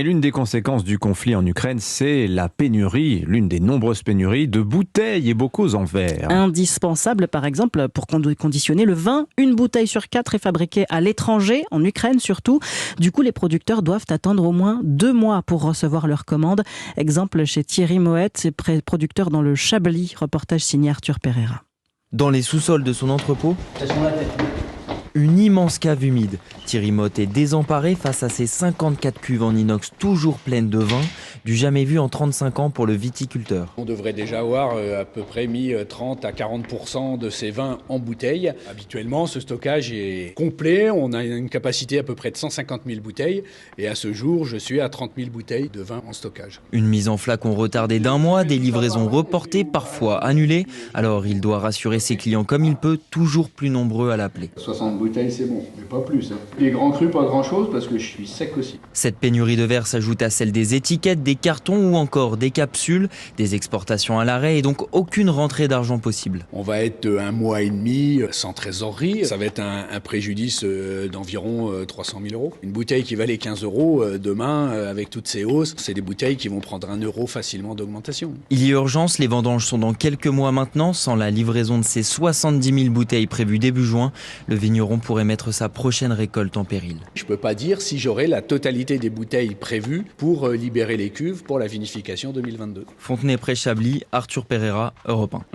Et l'une des conséquences du conflit en Ukraine, c'est la pénurie, l'une des nombreuses pénuries de bouteilles et bocaux en verre. Indispensable par exemple pour conditionner le vin. Une bouteille sur 4 est fabriquée à l'étranger, en Ukraine surtout. Du coup, les producteurs doivent attendre au moins 2 mois pour recevoir leurs commandes. Exemple chez Thierry Moët, producteur dans le Chablis. Reportage signé Arthur Pereira. Dans les sous-sols de son entrepôt, une immense cave humide. Thierry Moët est désemparé face à ces 54 cuves en inox toujours pleines de vin, du jamais vu en 35 ans pour le viticulteur. On devrait déjà avoir à peu près mis 30 à 40% de ces vins en bouteille. Habituellement, ce stockage est complet. On a une capacité à peu près de 150 000 bouteilles. Et à ce jour, je suis à 30 000 bouteilles de vin en stockage. Une mise en flacon retardée d'1 mois, des livraisons reportées, parfois annulées. Alors il doit rassurer ses clients comme il peut, toujours plus nombreux à l'appeler. 60 bouteilles, c'est bon, mais pas plus. Les grands crus, pas grand-chose, parce que je suis sec aussi. Cette pénurie de verre s'ajoute à celle des étiquettes, des cartons ou encore des capsules, des exportations à l'arrêt et donc aucune rentrée d'argent possible. On va être 1 mois et demi sans trésorerie. Ça va être un préjudice d'environ 300 000 euros. Une bouteille qui valait 15 euros demain, avec toutes ces hausses, c'est des bouteilles qui vont prendre 1 euro facilement d'augmentation. Il y a urgence, les vendanges sont dans quelques mois maintenant. Sans la livraison de ces 70 000 bouteilles prévues début juin, le vigneron pourrait mettre sa prochaine récolte en péril. Je ne peux pas dire si j'aurai la totalité des bouteilles prévues pour libérer les cuves pour la vinification 2022. Fontenay-près-Chablis, Arthur Pereira, Europe 1.